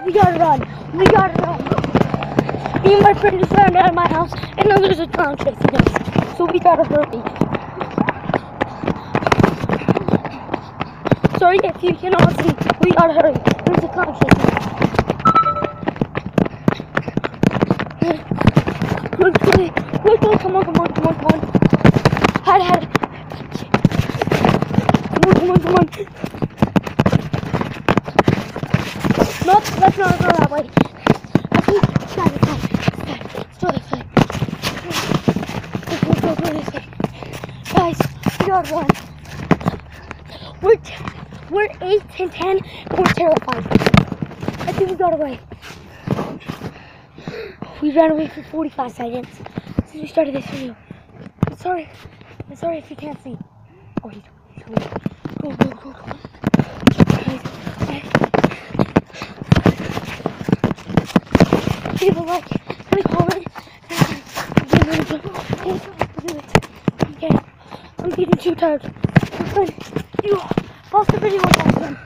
We gotta run. We gotta run. Me and my friend just ran out of my house, and now there's a clown chasing us. So we gotta hurry. Sorry if you cannot see. We gotta hurry. There's a clown chasing us. Quick, come on. Hide. Come on. No, let's not go that way. I think side. Let's go this way. Go this way. Guys, we gotta run. We're 8 and 10 and we're terrified. I think we got away. We ran away for 45 seconds since we started this video. I'm sorry if you can't see. Oh, he's coming. Go. Leave a like, leave a comment. Okay, I'm getting too tired. You pause the video and